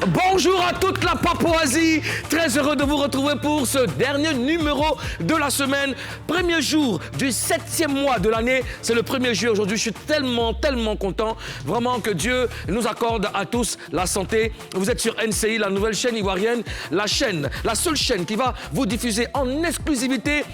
bonjour à toute la Papouasie. Très heureux de vous retrouver pour ce dernier numéro de la semaine. Premier jour du 7e mois de l'année. C'est le 1er juillet aujourd'hui. Je suis tellement content. Vraiment que Dieu nous accorde à tous la santé. Vous êtes sur NCI, la nouvelle chaîne ivoirienne. La seule chaîne qui va vous diffuser en exclusivité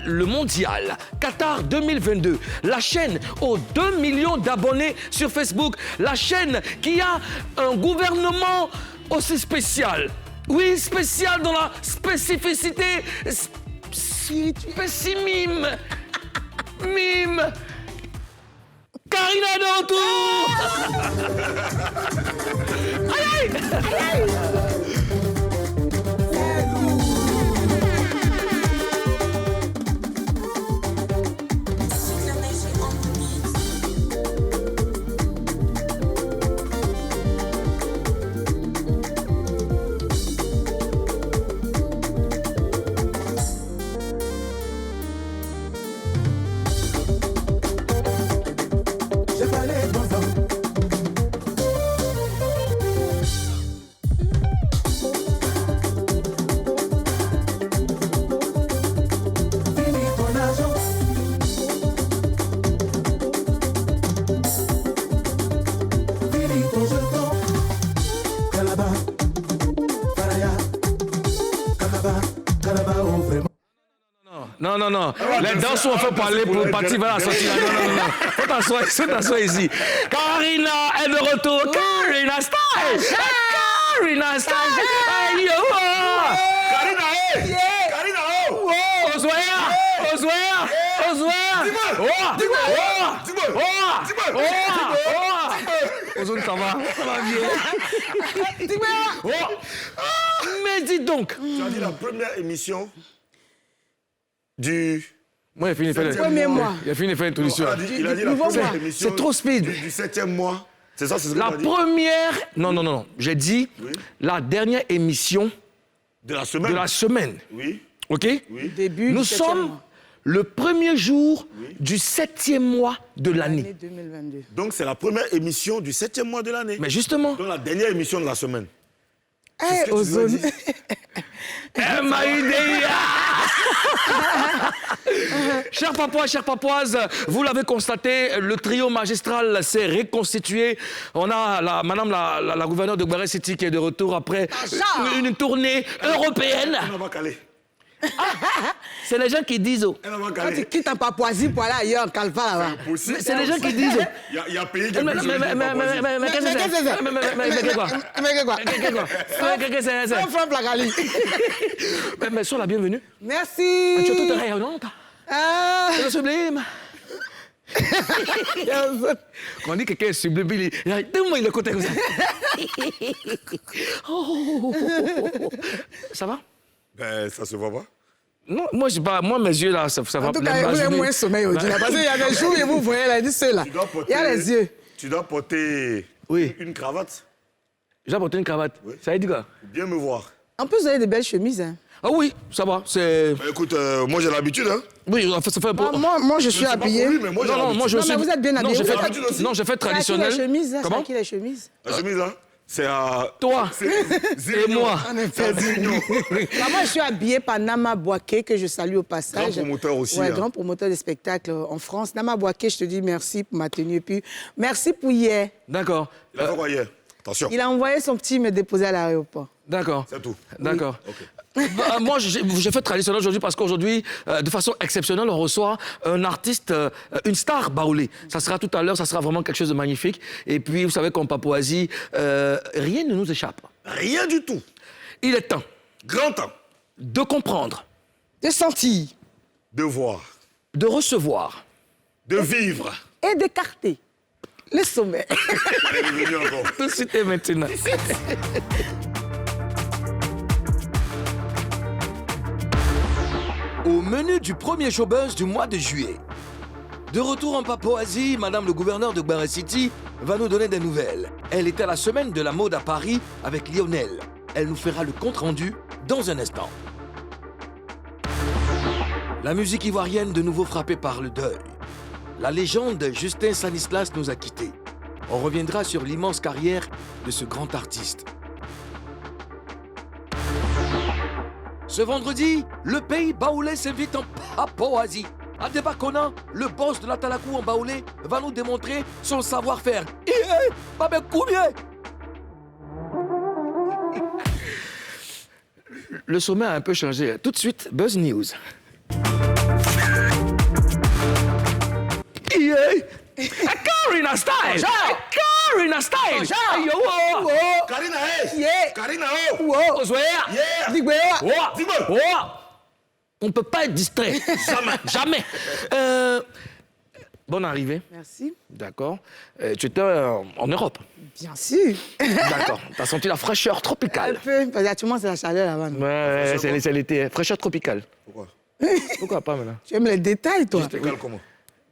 le mondial Qatar 2022. La chaîne aux 2 millions d'abonnés sur Facebook. La chaîne qui a un gouvernement aussi spécial. Oui, spécial dans la spécificité. Spécimime. Mime. Karina de retour. Aïe, aïe. Non. Les dents sont fait parler pour partir vers la sortie. Non. Faut t'asseoir ici. Karina est de retour. Karina Style. Karina Style. Karina, Oswaya. Ozone, ça va bien. Mais dis donc. Tu as dit la première émission du... Moi, il a fini de faire l'introduction. Il a dit la première émission. C'est trop speed. Du 7e mois. C'est ça, c'est ce que la tu as dit. Première... Non. J'ai dit la dernière émission de la semaine. Oui. OK? Oui. Début Nous sommes le 1er jour du 7e mois de l'année. 2022. Donc, c'est la première émission du 7e mois de l'année. Mais justement... Donc, la dernière émission de la semaine. Hey, Ozone. Chers Papouas, chères Papouases, vous l'avez constaté, le trio magistral s'est reconstitué. On a madame la gouverneure de Gbaré City qui est de retour après une tournée européenne. Elle va caler. C'est les gens qui disent. Elle va Quand tu caler. quittes en Papouasie pour aller ailleurs, en Calva là-bas. C'est les gens qui disent. Il y a un pays qui est Mais qu'est-ce que c'est? Qu'est-ce que c'est? On frappe la Gali. Mais sois la bienvenue. Merci. Tu es toute rayonnante. C'est le sublime. Quand on dit que quelqu'un est sublime, donne-moi le côté comme ça. Ça va? Ben, ça se voit pas. Non, moi, mes yeux là, ça va. En tout cas, vous avez moins sommeil aujourd'hui. Parce qu'il y a des jours où vous voyez là, ceux-là. Il y a les yeux. Tu dois porter une cravate. Je dois porter une cravate. Oui. Ça veut dire quoi? Pour bien me voir. En plus, vous avez des belles chemises. Hein. Ah oui, ça va. C'est... Ben, écoute, moi j'ai l'habitude, hein. Oui, ça fait pour... Moi, je suis sais pas habillée. pour lui, mais moi, j'ai Non, moi je Non, suis... mais vous êtes bien habillés. Non, j'ai fait traditionnel. C'est à qui les chemises? Comment? C'est à qui les chemises? La chemise, là, c'est à... Toi et moi. C'est à Zignon. Moi, je suis habillée par Nama Bouaké, que je salue au passage. Grand promoteur aussi. Ouais, hein. grand promoteur de spectacles en France. Nama Bouaké, je te dis merci pour ma tenue. Et puis, merci pour hier. D'accord. Il a fait quoi hier? Attention. Il a envoyé son petit me déposer à l'aéroport. D'accord. C'est tout. D'accord. Ok. Moi, j'ai fait traditionnel aujourd'hui parce qu'aujourd'hui, de façon exceptionnelle, on reçoit un artiste, une star baoulée. Ça sera tout à l'heure, ça sera vraiment quelque chose de magnifique. Et puis, vous savez qu'en Papouasie, rien ne nous échappe. Rien du tout. Il est temps Grand temps de comprendre, De sentir de voir, de recevoir. de vivre. et d'écarter le sommet. Elle est venue encore. Tout de suite et maintenant. Au menu du premier showbuzz du mois de juillet. De retour en Papouasie, Madame le gouverneur de Gbaré City va nous donner des nouvelles. Elle est à la semaine de la mode à Paris avec Lionel. Elle nous fera le compte-rendu dans un instant. La musique ivoirienne de nouveau frappée par le deuil. La légende Justin Stanislas nous a quittés. On reviendra sur l'immense carrière de ce grand artiste. Ce vendredi, le pays baoulé s'invite en Papouasie. À Debakona, le boss de la Talakou en baoulé va nous démontrer son savoir-faire. Le sommet a un peu changé. Tout de suite, Buzz News. Karina style! Karina style! Karina, hey! Yeah. Karina, oh! Wow. Ozoea! Yeah! Digbewa. Dis-moi! On ne peut pas être distrait. Jamais. Bonne arrivée. Merci. D'accord. Tu étais en Europe. Bien sûr. D'accord. Tu as senti la fraîcheur Un tropicale. peu, parce qu'actuellement, c'est la chaleur là-bas. non? Ouais, c'est l'été. Fraîcheur tropicale. Pourquoi? Pourquoi pas maintenant? Tu aimes les détails, toi? Tropical comment?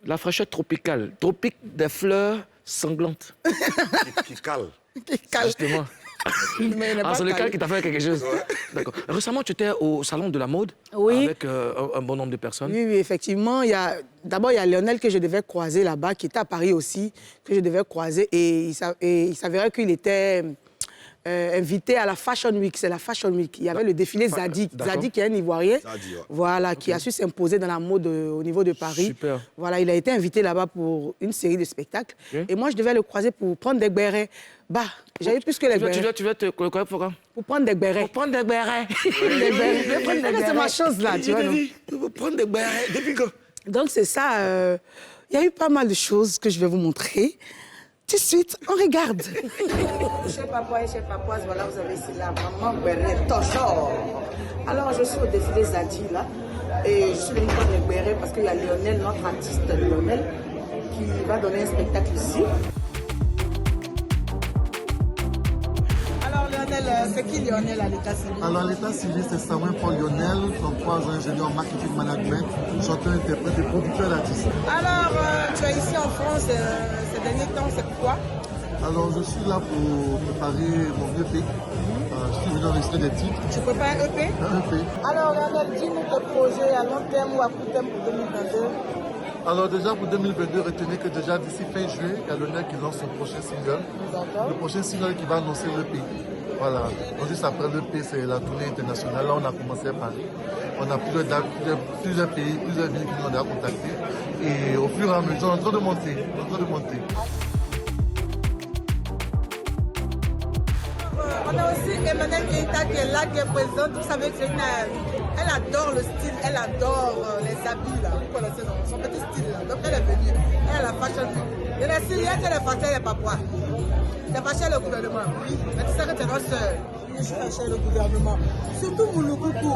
La fraîcheur tropicale. Tropique des fleurs sanglantes. Qui cale. Justement. Mais il n'est pas C'est le calme. cal qui t'a fait quelque chose. D'accord. Récemment, tu étais au salon de la mode Oui. avec un bon nombre de personnes. Oui, effectivement. D'abord, il y a Lionel que je devais croiser là-bas, qui était à Paris aussi, que je devais croiser. Et il s'avérait qu'il était invité à la Fashion Week. C'est la Fashion Week. Il y avait le défilé Zadig. D'accord. Zadig, qui est un Ivoirien. Zadig, ouais. Voilà, qui a su s'imposer dans la mode au niveau de Paris. Super. Voilà, il a été invité là-bas pour une série de spectacles. Ok. Et moi, je devais le croiser pour prendre des bérets. Bah, j'avais plus que les bérets. Tu vas te quoi pour Pour prendre des bérets. prendre des bérets. Des bérets. C'est ma chose là, tu vois. non? Tu veux prendre des bérets depuis quand? Donc, c'est ça. Il y a eu pas mal de choses que je vais vous montrer. Tout de suite, on regarde. Chef Papouas et chef Papouas, voilà, vous avez ici la maman béret toujours. Alors, je suis au défilé Zadi, là. Et je suis venue prendre les bérets parce qu'il y a Lionel, notre artiste Lionel, qui va donner un spectacle ici. Alors, Lionel, c'est qui Lionel à l'état civil? Alors, l'état civil, c'est Samuel Paul Lionel, 33 ans, ingénieur en marketing management, chanteur, interprète et producteur d'artistes. Alors, tu es ici en France ces derniers temps, c'est pourquoi? Alors, je suis là pour préparer mon EP. Je suis venu enregistrer des titres. Tu prépares un EP? Un EP. Alors, Lionel, dis-nous tes projets à long terme ou à court terme pour 2022. Alors, déjà pour 2022, retenez que déjà d'ici fin juillet, il y a Lionel qui lance son prochain single. D'accord. Le prochain single qui va annoncer l'EP. Voilà. Donc, juste après l'EP, c'est la tournée internationale. Là, on a commencé à Paris. On a plusieurs pays, plusieurs villes qui nous ont déjà contactés. Et au fur et à mesure, on est en train de monter. On est en train de monter. On a aussi Emmanuel Keïta qui est là, qui est présente. Vous savez que elle adore le style, elle adore les habits, là. Vous connaissez son petit style, là. Donc elle est venue. Elle a la fashion week. Et la Syrienne, elle est fâchée, elle est Papouas. Elle est fâchée le gouvernement. Oui, mais tu sais que tu es notre soeur. Je suis fâchée le gouvernement. Surtout Mouloukoukou,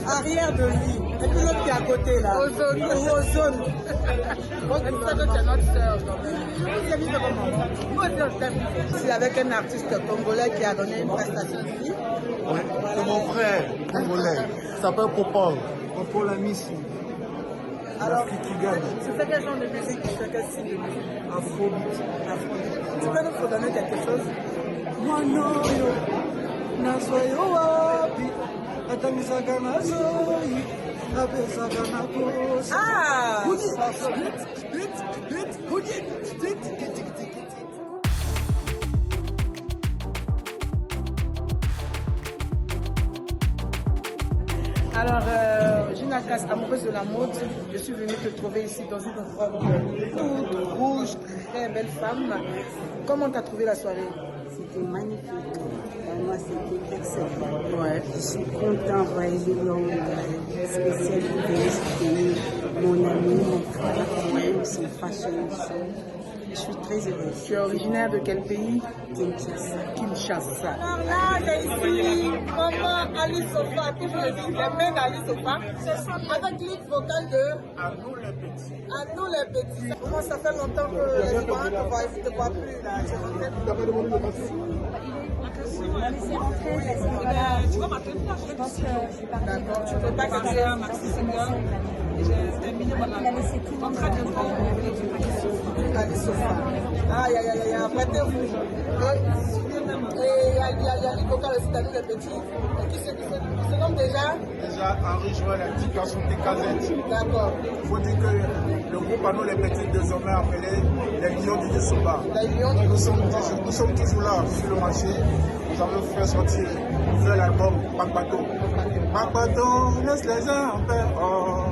arrière de lui. Et puis l'autre qui est à côté, là. Ozone. Ozone. Donc tu sais que tu es notre soeur. Vous avez vu comment? Nous aussi, on t'aime. C'est avec un artiste congolais qui a donné une prestation ici. Oui, c'est mon frère congolais. Il s'appelle Popol. Popol Amici. Alors, qui gagne. tu fais quel genre de musique? Tu fais quel style de musique? Afrobeat. Tu peux nous donner quelque chose? Ah! Alors, Ginakas, amoureuse de la mode, je suis venue te trouver ici dans une robe toute rouge, très belle femme. Comment t'as trouvé la soirée? C'était magnifique. Vraiment, c'était excellent. Ouais. Je suis contente de voir les longues spécialités. C'était mon ami, mon frère, c'est une fashion show. Je suis très heureuse. Tu es originaire de quel pays? Kinshasa. Kinshasa. Alors là, j'ai ici maman Ali Sofa, que je le dis, les mains d'Ali Sofa, avec l'hit vocal de À nous les petits. Comment ça fait longtemps que les gens ne te voient plus là? Tu es D'accord, tu ne peux pas quitter un maxi single. J'ai terminé mon contrat de Ali Sofa. Aïe, aïe, aïe, aïe, battez-vous. Et il y a les vocal aussi dans les petits. Qui se nomme déjà? Déjà, Henri Joël, indication TKZ. D'accord. Il faut dire que le groupe à nous, les petits, désormais appelé les Lions du Soba. Les Lions du Nous sommes toujours là sur le marché. Nous avons fait sortir un nouvel album, Pac Bateau. Pardon, laisse les gens en paix. Oh,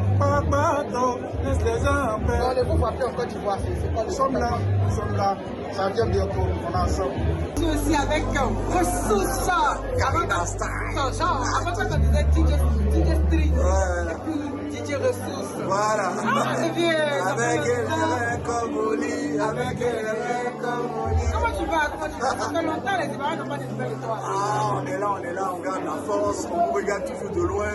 pardon, laisse les gens en paix. Non, le groupe appelé en Côte d'Ivoire, c'est pas le Nous sommes là. Ça vient bientôt, on est ensemble. Je suis aussi avec ressources. Carina Style. Genre, avant ça, on disait DJ Street. Et puis DJ Ressources. Voilà. Ah, c'est bien. Avec elle comme Oli, avec elle comme Oli. Comment tu vas? Ça fait longtemps, les Ivoiriens n'ont pas des nouvelles de toi. Ah, on est là, on garde la force, on vous regarde toujours de loin.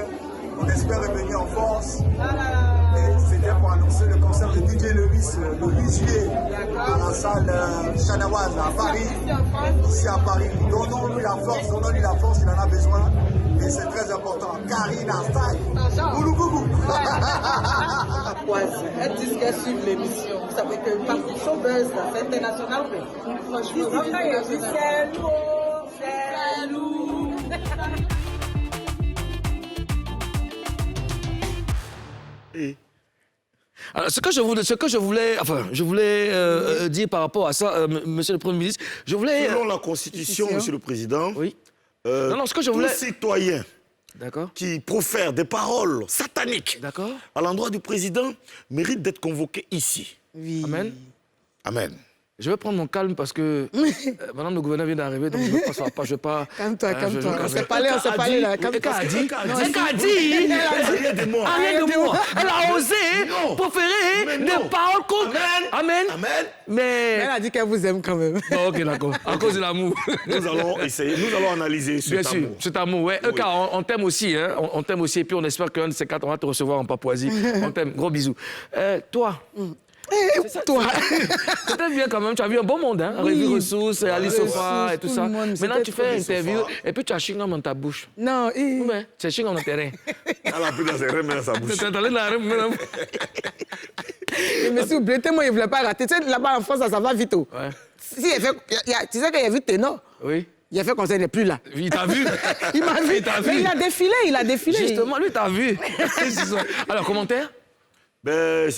On espère revenir en force. Et c'était pour annoncer le concert de DJ Lewis le 8 juillet à la salle Chanawaz à Paris, ici à Paris. Donnons-lui la force, il en a besoin. Et c'est très important. Carina Style. Goulou goulou. Elle dit qu'elle suit l'émission. Vous savez que par Showbuzz, c'est international. Franchement, c'est lourd. Alors, ce que je voulais dire par rapport à ça, Monsieur le Premier ministre, je voulais... Selon la Constitution, Monsieur le Président, Oui. Non, ce que je voulais... tout citoyen D'accord. qui profère des paroles sataniques D'accord. à l'endroit du président mérite d'être convoqué ici. Oui. Amen. Amen. Je vais prendre mon calme parce que madame le gouverneur vient d'arriver, donc je ne vais pas... Calme-toi, calme-toi. On s'est parlé là. Elle a dit. Rien de moi. Rien de moi. Elle a osé proférer des paroles contre... Amen. Mais... Elle a dit qu'elle vous aime quand même. Bon, ok, d'accord. À cause de l'amour. Nous allons essayer, nous allons analyser Bien cet sûr, amour. cet amour, ouais. Oui. Car on t'aime aussi, hein. On t'aime aussi. Et puis on espère qu'un de ces quatre, on va te recevoir en Papouasie. On t'aime. Gros bisous. Toi. Toi. C'était bien quand même. Tu as vu un bon monde, hein. Revue Ressources, Alice Sofa et tout tout ça. le monde, Maintenant, c'était tu fais une trop interview Sofa. et puis tu as chewing-gum dans ta bouche. Non, Ouais, c'est chewing-gum dans le terrain. Elle a pris dans ses rêves, mais dans sa bouche. Tu es allé dans la rue, mais s'il vous plaît, moi, il ne voulait pas rater. Tu sais, là-bas en France, ça va vite. Oh. Ouais. Si elle fait, tu sais qu'il a vu Ténor. Oui. Il a fait comme ça, il n'est plus là. Il t'a vu. Il m'a vu. Il t'a Mais vu. il a défilé. Justement, lui, t'as vu. Alors, commentaire? Ben,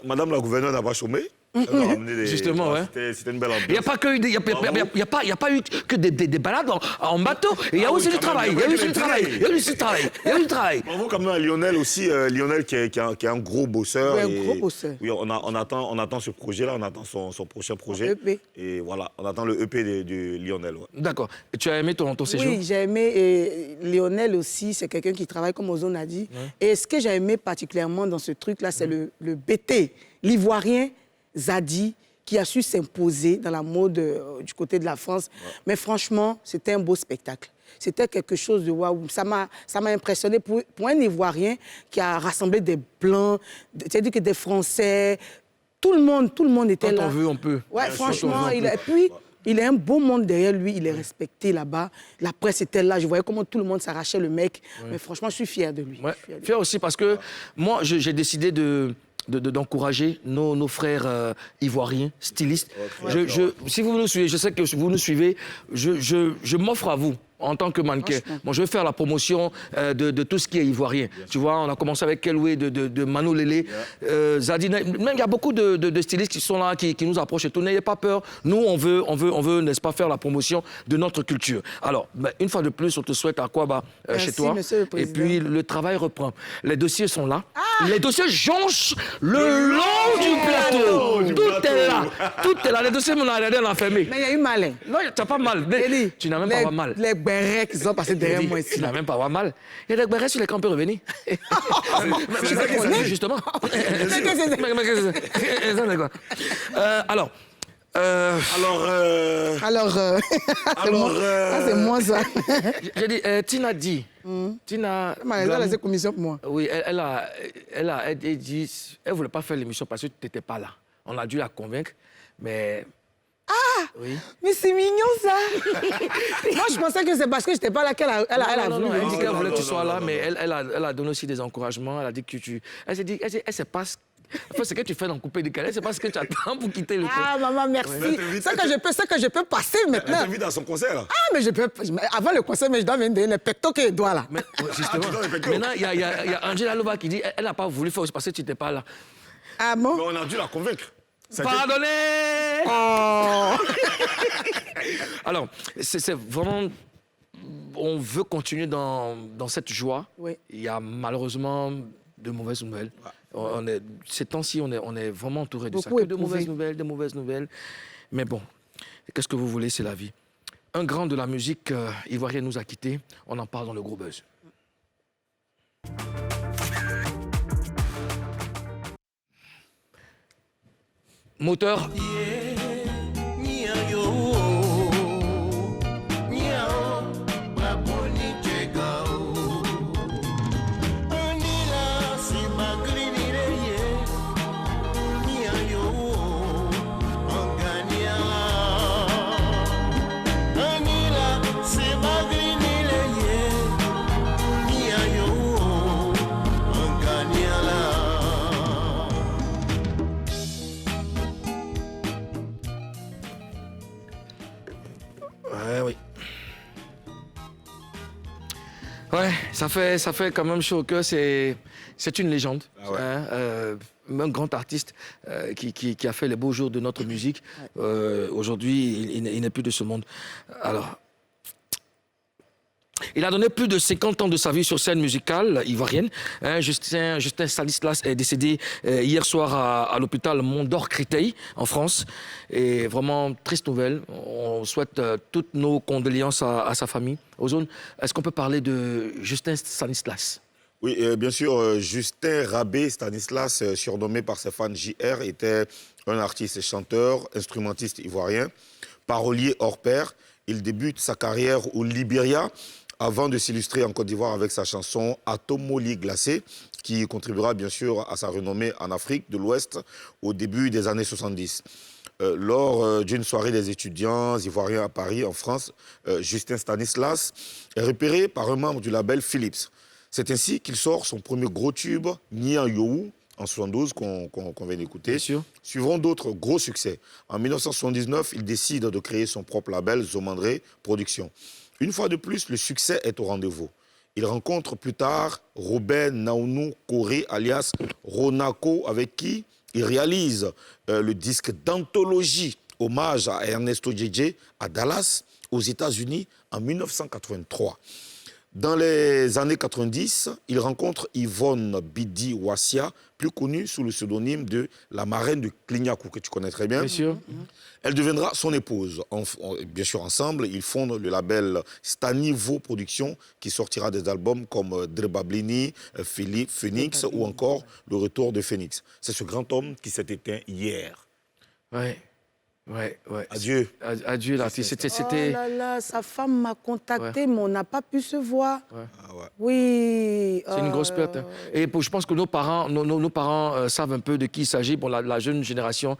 Madame la gouverneure n'a pas chômé. Elle nous a ramené des... Justement, ouais. C'était une belle ambiance. Il n'y a pas que y a pas eu que des balades en bateau. Il y a aussi du travail. Il y a eu du travail. Bravo quand même à Lionel aussi, Lionel qui est un gros bosseur. Ouais, un et- gros bosseur. Oui, on attend ce projet-là, on attend son prochain projet. EP. Et voilà, on attend le EP de Lionel. Ouais. D'accord. Et tu as aimé ton séjour? Oui, j'ai aimé. Et Lionel aussi, c'est quelqu'un qui travaille, comme Ozone a dit. Et ce que j'ai aimé particulièrement dans ce truc-là, c'est le BT, l'Ivoirien Zadi, qui a su s'imposer dans la mode du côté de la France. Mais franchement, c'était un beau spectacle. C'était quelque chose de waouh. Ça m'a impressionné pour un Ivoirien qui a rassemblé des Blancs, c'est-à-dire que des Français. Tout le monde était Quand là. on veut, on peut. Ouais, franchement, Quand on veut, on peut. et puis, il a un beau monde derrière lui, il est respecté là-bas. La presse était là, je voyais comment tout le monde s'arrachait le mec. Mais franchement, je suis fier de lui. Ouais. Je suis fier de lui. Fier aussi parce que moi, j'ai décidé d'encourager nos frères ivoiriens, stylistes. Si vous nous suivez, je sais que vous nous suivez, je m'offre à vous. En tant que mannequin. Moi, je vais faire la promotion de tout ce qui est ivoirien. Tu vois, on a commencé avec Keloué de Mano Lélé, Zadi. Même il y a beaucoup de stylistes qui sont là, qui nous approchent et tout. N'ayez pas peur. Nous, on veut, n'est-ce pas, faire la promotion de notre culture. Alors, une fois de plus, on te souhaite à quoi chez toi. Monsieur le Et Président. puis, le travail reprend. Les dossiers sont là. Les dossiers jonchent le long du plateau. Tout est là. Tout est là. Les dossiers, on a regardé, on a fermé. Mais il y a eu malin. Non, tu n'as pas mal. Elie, Tu n'as même pas mal. Les bérets qui sont passés derrière moi Tu ici. n'as même pas avoir mal. Il y a des barrettes sur lesquels on peut revenir. Justement. Alors. C'est moi ça. J'ai dit, Tina dit. Tina. Elle a laissé commission pour moi. Oui, elle dit, elle ne voulait pas faire l'émission parce que tu n'étais pas là. On a dû la convaincre, mais. Oui. Mais c'est mignon ça. Moi je pensais que c'est parce que je n'étais pas là qu'elle a Non, voulu. elle dit qu'elle voulait que tu non, sois non, là, non, mais elle a donné aussi des encouragements. Elle a dit que tu. Elle s'est dit, elle sait pas ce que tu fais dans Coupé décalé, c'est pas ce que tu attends pour quitter le truc. Ah maman, merci. Ouais. Ça que je peux passer Elle maintenant. t'invite dans son concert. Là. Ah mais je peux. Avant le concert, mais je dois venir donner les pectos qu'elle doit là. Mais, justement, tu dois les pectos. maintenant, il y a Angela Lova qui dit elle n'a pas voulu faire aussi parce que tu n'étais pas là. Ah bon? Mais on a dû la convaincre. Ça a été- Pardonnez. Oh. Alors, c'est vraiment... on veut continuer dans cette joie. Oui. Il y a malheureusement de mauvaises nouvelles. Ces temps-ci, on est vraiment entouré de ça. Beaucoup Que de éprouvé. de mauvaises nouvelles. Mais bon, qu'est-ce que vous voulez, c'est la vie. Un grand de la musique ivoirienne nous a quittés. On en parle dans le gros buzz. Moteur. Oui. Ouais, ça fait quand même chaud au cœur. C'est une légende. Ah ouais. Un grand artiste qui a fait les beaux jours de notre musique. Aujourd'hui, il n'est plus de ce monde. Alors, il a donné plus de 50 ans de sa vie sur scène musicale ivoirienne. Justin Stanislas est décédé hier soir à l'hôpital Mondor-Créteil, en France. Et vraiment, triste nouvelle. On souhaite toutes nos condoléances à sa famille. Ozone, est-ce qu'on peut parler de Justin Stanislas? Oui, bien sûr, Justin Rabé Stanislas, surnommé par ses fans JR, était un artiste, chanteur, instrumentiste ivoirien, parolier hors pair. Il débute sa carrière au Libéria avant de s'illustrer en Côte d'Ivoire avec sa chanson « Atomoli glacé » qui contribuera bien sûr à sa renommée en Afrique de l'Ouest au début des années 70. Lors d'une soirée des étudiants ivoiriens à Paris, en France, Justin Stanislas est repéré par un membre du label Philips. C'est ainsi qu'il sort son premier gros tube, Nian Yoou, en 72, qu'on vient d'écouter. Suivront d'autres gros succès. En 1979, il décide de créer son propre label, Zomandré Productions. Une fois de plus, le succès est au rendez-vous. Il rencontre plus tard Robert Naounou Koré, alias Ronako, avec qui il réalise le disque d'anthologie, hommage à Ernesto Djedje, à Dallas, aux États-Unis, en 1983. Dans les années 90, il rencontre Yvonne Bidi Wassia, plus connue sous le pseudonyme de la marraine de Clignakou, que tu connais très bien. Bien sûr. Elle deviendra son épouse. Bien sûr, ensemble, ils fondent le label Stanivo Productions, qui sortira des albums comme Drebablini, Phoenix ou encore Le Retour de Phoenix. C'est ce grand homme qui s'est éteint hier. Ouais. Adieu. Adieu, l'artiste. Oh là là, sa femme m'a contacté, mais on n'a pas pu se voir. Ah ouais. Oui. C'est une grosse perte. Et je pense que nos parents savent un peu de qui il s'agit. Bon, la jeune génération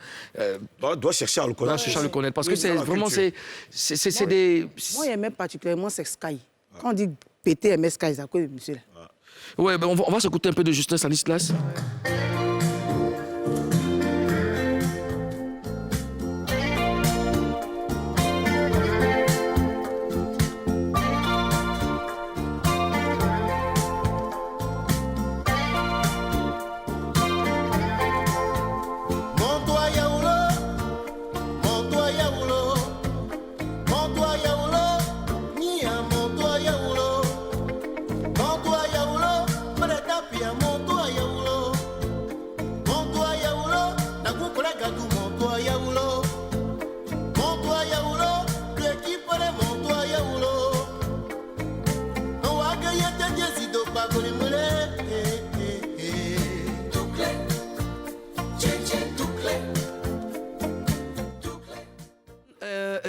doit chercher à le connaître. doit chercher à le connaître. Parce que c'est dans la vraiment... culture. C'est des... Moi, j'aimais particulièrement c'est Sky. Quand on dit péter, aimer Sky, c'est à cause de monsieur là. Ouais, ben on va s'écouter un peu de Justin Stanislas.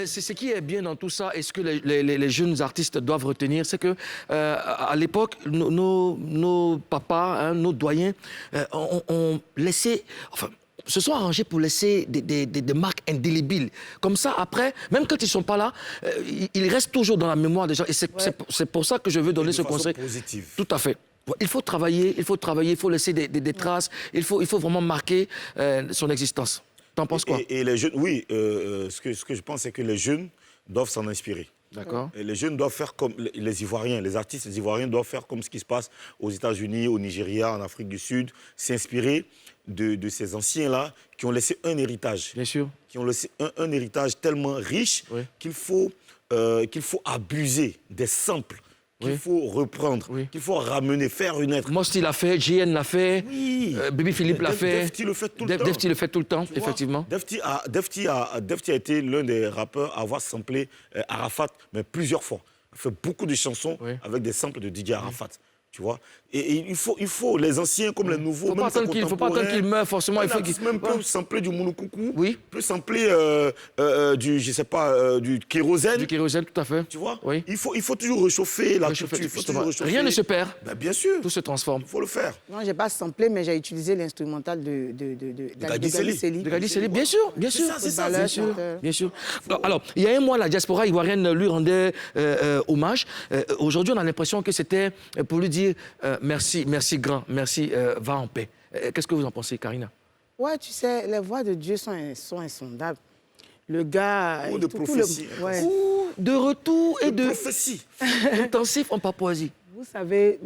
Ce qui est bien dans tout ça, et ce que les jeunes artistes doivent retenir, c'est que à l'époque, nos papas, hein, nos doyens, ont laissé... Enfin, se sont arrangés pour laisser des marques indélébiles. Comme ça, après, même quand ils ne sont pas là, ils restent toujours dans la mémoire des gens. Et c'est pour ça que je veux donner ce conseil. Positive. Tout à fait. Il faut travailler, il faut laisser des traces, il faut vraiment marquer son existence. T'en penses quoi? Et les jeunes, oui, ce que je pense, c'est que les jeunes doivent s'en inspirer. D'accord. Et les jeunes doivent faire comme les Ivoiriens, les artistes ivoiriens doivent faire comme ce qui se passe aux États-Unis, au Nigeria, en Afrique du Sud, s'inspirer de ces anciens-là qui ont laissé un héritage. Bien sûr. Qui ont laissé un héritage tellement riche qu'il faut qu'il faut abuser des samples, qu'il faut reprendre, qu'il faut ramener, faire une lettre. Mosti l'a fait, JN l'a fait, Baby Philippe l'a fait. Defty le fait tout le temps. Defty le fait tout le temps, effectivement. Defty a été l'un des rappeurs à avoir samplé Arafat, mais plusieurs fois. Il fait beaucoup de chansons avec des samples de DJ Arafat. Tu vois, et il faut les anciens comme les nouveaux. Il ne faut pas attendre qu'il meure forcément. Il faut qu'il même peut sampler du Mounoukoukou. Oui. Peut sampler du, je sais pas, du kérosène. Du kérosène, tout à fait. Tu vois. Oui. Il faut toujours réchauffer la culture. Rien ne se perd. Ben, bien sûr. Tout se transforme. Il faut le faire. Non, j'ai pas samplé, mais j'ai utilisé l'instrumental de Gadi Sely. De Gadi Sely, bien sûr, bien sûr. C'est ça. Bien sûr. Alors, il y a un mois, la diaspora ivoirienne lui rendait hommage. Aujourd'hui, on a l'impression que c'était pour lui dire merci grand, merci, va en paix. Qu'est-ce que vous en pensez, Karina? Ouais, tu sais, les voix de Dieu sont insondables. Le gars... Ou de prophétie. Ou de retour et de... prophétie. Intensif en Papouasie. Vous savez,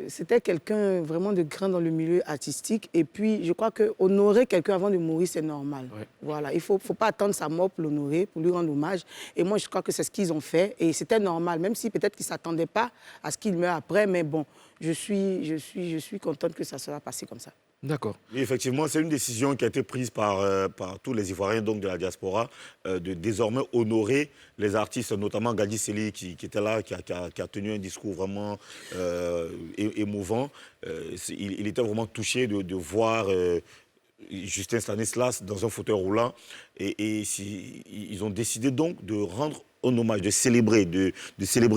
c'était quelqu'un vraiment de grand dans le milieu artistique. Et puis, je crois qu'honorer quelqu'un avant de mourir, c'est normal. Ouais. Voilà, il ne faut pas attendre sa mort pour l'honorer, pour lui rendre hommage. Et moi, je crois que c'est ce qu'ils ont fait. Et c'était normal, même si peut-être qu'ils ne s'attendaient pas à ce qu'il meure après. Mais bon, je suis contente que ça soit passé comme ça. D'accord. Oui, effectivement, c'est une décision qui a été prise par tous les Ivoiriens donc, de la diaspora de désormais honorer les artistes, notamment Gadi Sely qui était là, qui a tenu un discours vraiment émouvant. Il était vraiment touché de voir Justin Stanislas dans un fauteuil roulant. Et ils ont décidé donc de rendre un hommage, de célébrer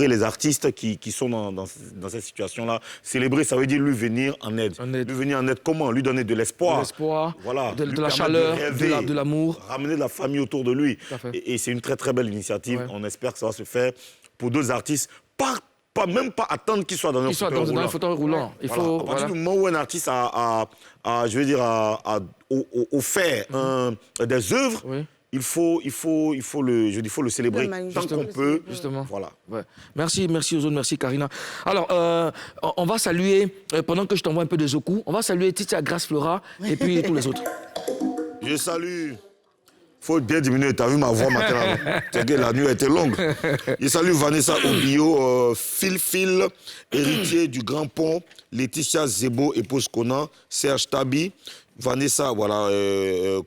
les artistes qui sont dans cette situation-là. Célébrer, ça veut dire lui venir en aide. Lui venir en aide comment? Lui donner de l'espoir. De l'espoir, voilà, de la chaleur, de l'amour. Ramener de la famille autour de lui. Et c'est une très très belle initiative. Ouais. On espère que ça va se faire pour d'autres artistes. Même pas attendre qu'il soit dans un fauteuil roulant. Il faut, à partir du moment où un artiste a offert des œuvres, il faut le célébrer tant qu'on peut. Justement. Voilà. Ouais. Merci Ozone, merci Karina. Alors, on va saluer, pendant que je t'envoie un peu de Zoku, on va saluer Titia Grace Flora et puis tous les autres. Je salue. Faut bien diminuer, t'as vu ma voix maintenant. La nuit a été longue. Je salue Vanessa Obio, Phil, héritier du Grand Pont, Laetitia Zebo, épouse Conan, Serge Tabi, Vanessa, voilà,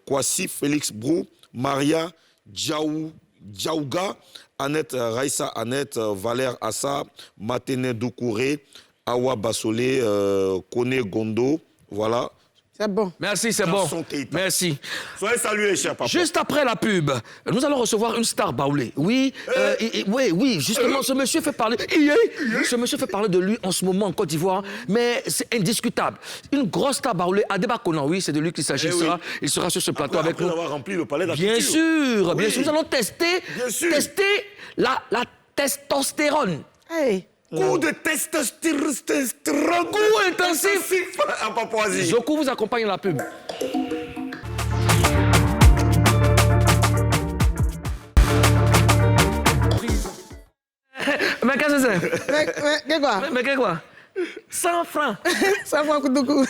Kwasi, Félix Brou, Maria Djaouga, Annette Raissa Annette, Valère Assa, Matene Doukouré, Awa Bassolé, Kone Gondo, voilà. C'est bon. Merci, c'est bon. Merci. Soyez salués, cher papa. Juste après la pub, nous allons recevoir une star baoulée. Oui, justement, ce monsieur fait parler... Ce monsieur fait parler de lui en ce moment en Côte d'Ivoire, mais c'est indiscutable. Une grosse star baoulée, Adeba Konan, oui, c'est de lui qu'il s'agissera. Il sera sur ce plateau avec nous. Après avoir rempli le palais de la Bien sûr, bien sûr. Nous allons tester la testostérone. Hey. Coup de testostérone. Coup intensif à Papouasie. Zoku vous accompagne à la pub. Mais qu'est-ce que c'est? Mais qu'est-ce quoi? 100 francs. 100 francs, coup de coup.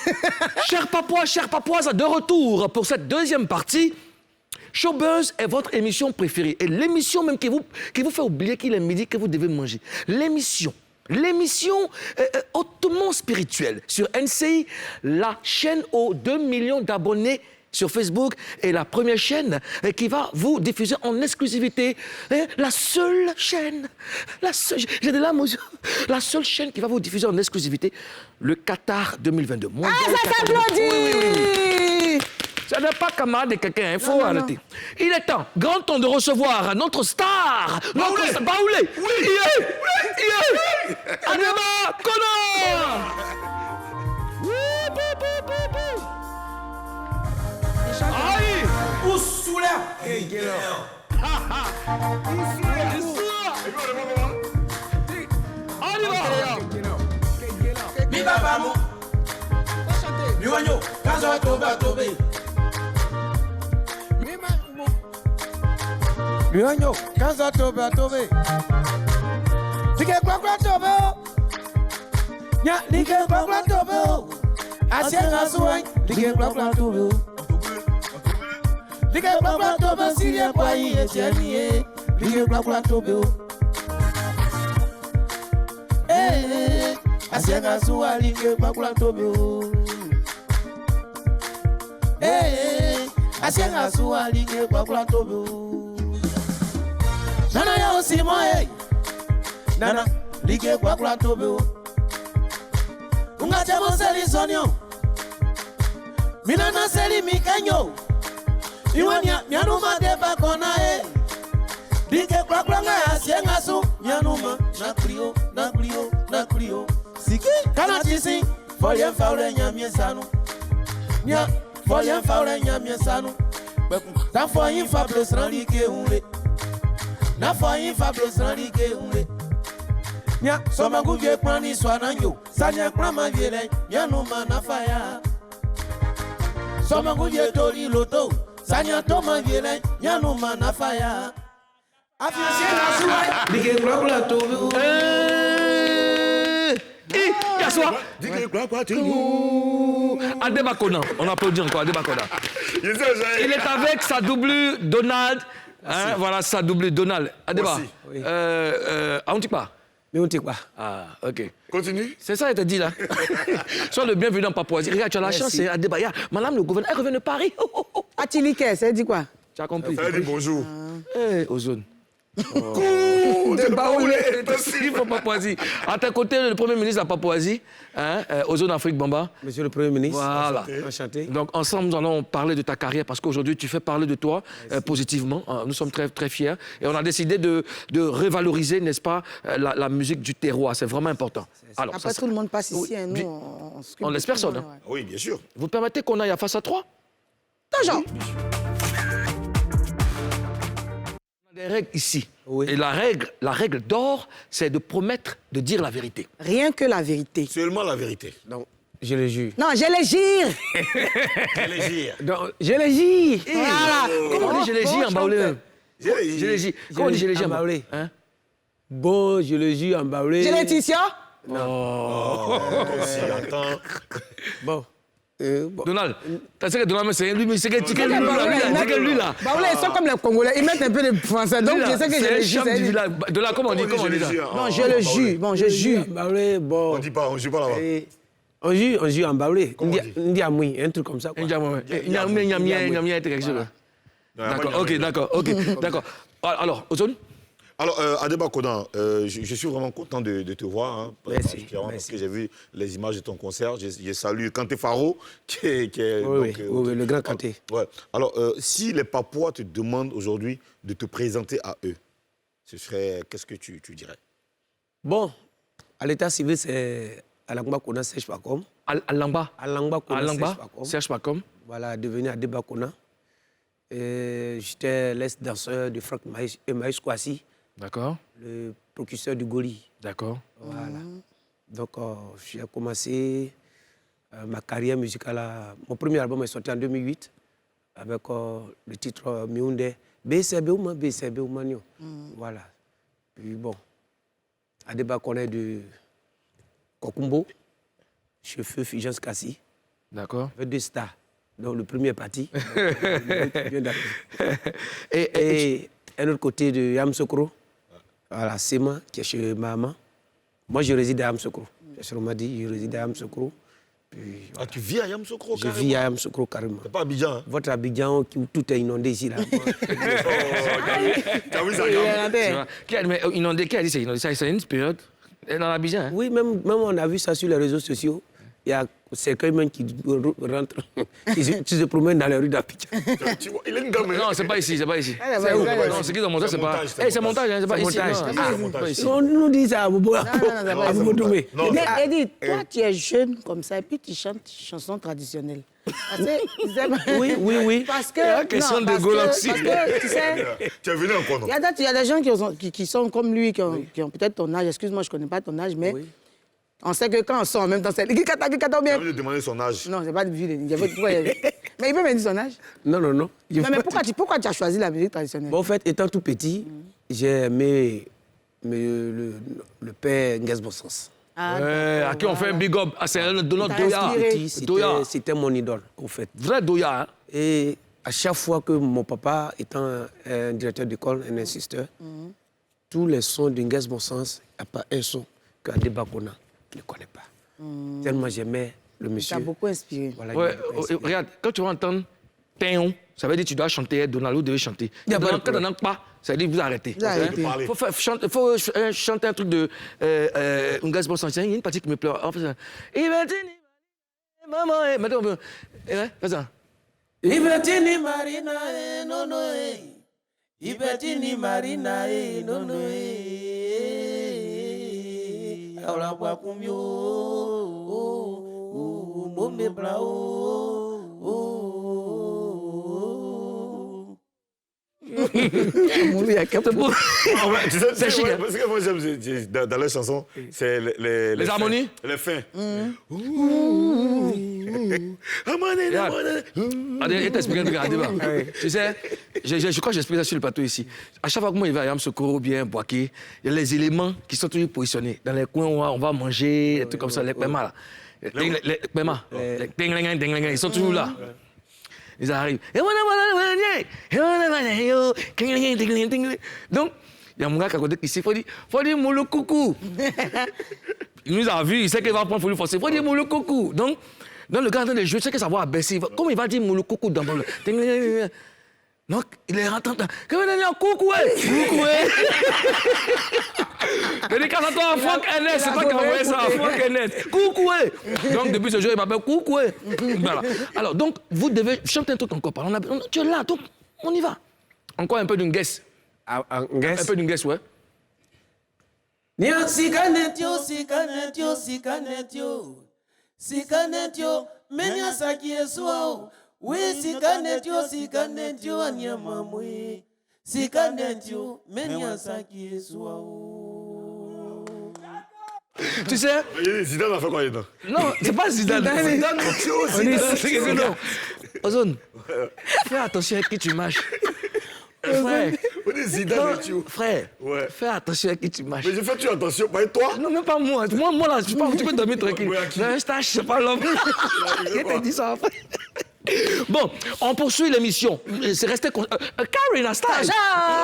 Chers Papouas, chères Papouaises, de retour pour cette deuxième partie. Showbuzz est votre émission préférée. Et l'émission même qui vous fait oublier qu'il est midi, que vous devez manger. L'émission hautement spirituelle sur NCI, la chaîne aux 2 millions d'abonnés sur Facebook et la première chaîne qui va vous diffuser en exclusivité. La seule chaîne, j'ai de larmes aux yeux, la seule chaîne qui va vous diffuser en exclusivité le Qatar 2022. Ça s'applaudit! Oui. Ça n'est pas camarade de quelqu'un, il faut arrêter. Non. Il est temps, grand temps de recevoir notre star, notre Baoulé. Oui, Adeba Konan. Aïe! Oussoula! Mi baba mo, mi wanyo, kazo toba tobe. Mi wanyo, kazo toba tobe. Like kwa tobe o, nya like kwa tobe o. Asienga suwai, like kwa tobe o. Like kwa tobe siria kwa iye cheni e, like kwa tobe o. Eh, asienga sualinge bakula tobe. Eh, asienga sualinge bakula tobe. Nana ya osimo eh. Nana lige bakula tobe. Unga chamo seli sonyo. Mina na seli mikanyo. Iwania mianuma deba kona eh. Lige kwakwanga asienga su mianuma na krio. Siki kana tisi folien faule nyamie sanu. Nya folien faule nyamie sanu. Ta foyin fablo srandike unle. Na foyin fablo srandike unle. Nya soma guvye kwani swananyo. Sanya krama viele mianuma na faya. Soma guvye tori loto. Sanya toma viele mianuma na faya. Adeba Kona, on applaudit encore Adeba Kona. Il est avec sa double Donald. Hein, voilà sa double Donald. Adeba, on dit pas. Mais on dit quoi? Ah, ok. Continue. C'est ça, elle t'a dit là. Sois le bienvenu en Papouasie. Regarde, tu as la chance, c'est Adeba. Madame le gouverneur, elle revient de Paris. Atilike, ça dit quoi? Tu as compris. Elle dit bonjour. Ozone. De Baoulé, merci pour Papouasie. À ta côté, le Premier ministre de la Papouasie, hein, Ozone Afrique Bamba. Monsieur le Premier ministre. Voilà. Enchanté. Donc ensemble, nous allons parler de ta carrière parce qu'aujourd'hui, tu fais parler de toi positivement. Nous sommes très, très fiers. Et on a décidé de revaloriser, n'est-ce pas, la musique du terroir. C'est vraiment important. Alors, après, tout le monde passe ici. Hein, nous, on laisse personne. Hein. Oui, bien sûr. Vous permettez qu'on aille à face à 3? Toujours. Des règles ici. Oui. Et la règle d'or, c'est de promettre de dire la vérité. Rien que la vérité. Seulement la vérité. Donc, je le jure. Non, je le jure. Donc, je le jure. Voilà. Comment on dit je les gis en baoulé? Je les gis. Comment on dit je les gis en baoulé? Hein? Bon, je le jure en baoulé. Je Laetitia. Attends. Bon. Donald, tu sais que Donald, c'est lui, c'est que lui là. Baoulé, ils sont comme les Congolais. Ils mettent un peu de français. Donc, je sais que je le jure. Donald, comment on dit? Non, je le jure. Bon, je jure. Baoulé, bon. On dit pas là-bas. On jure en baoulé. On dit à mouille, un truc comme ça. D'accord, d'accord. Alors, Ozone? Alors, Adeba Kona, je suis vraiment content de te voir, hein, merci. Parce que j'ai vu les images de ton concert. Je salue Kanté Faro, qui est oui, le grand Kanté. Ouais. Alors, si les Papouas te demandent aujourd'hui de te présenter à eux, ce serait, qu'est-ce que tu dirais? Bon, à l'état civil, c'est Alangba Kona Serge Pacom. Alangba Kona Serge Pacom. Voilà, devenu Adeba Kona. J'étais l'ex-danseur de Franck Maïs Kouassi. D'accord. Le procureur du Goli. D'accord. Voilà. Donc, j'ai commencé ma carrière musicale. Mon premier album est sorti en 2008 avec le titre Miunde. BCB Oumanio. Voilà. Puis bon, Adeba Kona de Kokumbo, chauffeur Fijans Kassi. D'accord. Avec 2 stars. Donc, le premier est parti. Et un autre côté de Yamsokro. Voilà, c'est moi qui est chez maman. Moi, je réside à Yamsokro. Je dit, je réside à Yamsokro. Ah, tu vis à Yamsokro carrément? Je vis à Yamsokro carrément. C'est pas Abidjan, hein? Votre Abidjan, où tout est inondé ici, là. T'as vu ça, qui a inondé? Qui a dit c'est inondé? C'est une période dans l'Abidjan, hein? Oui, même on a vu ça sur les réseaux sociaux. Il y a certains même qui rentrent, qui se promènent dans les rues d'Abidjan. Il est une gamme. Non, c'est pas ici, c'est pas ici. C'est où? Non, c'est qui dans mon c'est pas. C'est montage, c'est pas ici. On nous dit ça à Bobo. Non, Edith, toi, tu es jeune comme ça, et puis tu chantes chansons traditionnelles. Oui. Parce que. Il y a question de Gaulle aussi. Parce que, tu sais. Tu es venu en quoi, non? Il y a des gens qui sont comme lui, qui ont peut-être ton âge. Excuse-moi, je ne connais pas ton âge, mais. On sait que quand on sort en même temps, c'est... Tu as envie de demander son âge? Non, c'est pas de vue. Mais il peut me dire son âge? Non. Non, mais pourquoi tu as choisi la musique traditionnelle? Bon, en fait, étant tout petit, j'ai aimé le père Nguès Bossens. À qui on fait un big up? C'est un Doya. C'était mon idole, en fait. Vrai Doya. Et à chaque fois que mon papa, étant un directeur d'école, un instituteur, tous les sons de Nguès Bossens, il n'y a pas un son qu'Adeba Kona ne connaît pas. Tellement j'aimais le Ça monsieur. a beaucoup inspiré. Voilà, Ouais, il m'a beaucoup inspiré. regarde, quand tu vas entendre Théon, ça veut dire que tu dois chanter, Donald, vous devez chanter. Il y a pas de Quand tu problème. n'entends pas, ça veut dire que vous arrêtez. Vous arrêtez. Il faut chanter un truc de un gars bon sens. Il y a une partie qui me pleure. En faisant, maman, maintenant, fais ça. Ibetini Marina, nono, Ibetini Marina, nono, Aula Wakumio, Mombe Brao. Il y a quelques mots. Tu sais, C'est chic, hein. parce que moi, j'aime dans les chansons, c'est les harmonies. Les fins. Il t'explique un truc à Adeba. Tu sais, je crois que j'explique ça sur le plateau ici. À chaque fois que moi, il va à Yamsokoro, bien Boaké, il y a les éléments qui sont toujours positionnés. Dans les coins où on va manger, des trucs comme ça, les paiements là. Les paiements, ils sont toujours là. Ils arrivent. Donc, il y a mon gars qui a côté ici, il faut dire moulou coucou. Il nous a vus, il sait qu'il va prendre, il faut dire moulou coucou. Donc, le gars en train de jouer, c'est que ça va baisser. Comment il va dire moulou coucou dans le. Donc, il est rentré. Coucou, coucou, dédicace à toi, Franck NS, c'est toi qui as envoyé ça, Franck NS. Coucou, donc depuis ce jour, il m'appelle Coucou. Voilà. Alors, donc, vous devez chanter un truc encore. Tu es là, donc, on y va. Encore un peu d'une guess. Un peu d'une guess, ouais. Sikanetio, sikanetio, sikanetio, sikanetio, menya saki eswao. Oui, sikanetio, sikanetio, anyamamwe, sikanetio, menya saki eswao. Tu sais? Zidane a fait quoi dedans? Non, c'est pas Zidane. Zidane. Ozone, fais attention à qui tu mâches. Frère. On dit Zidane et tu. Frère, Ouais. fais attention à qui tu mâches. Mais je fais attention, pas toi. Non, même pas moi. Moi là, tu peux dormir tranquille. Ouais, qui? Non, je tâche, c'est pas l'homme. Je t'ai dit ça après. Bon, on poursuit l'émission. C'est resté... Karina Stage.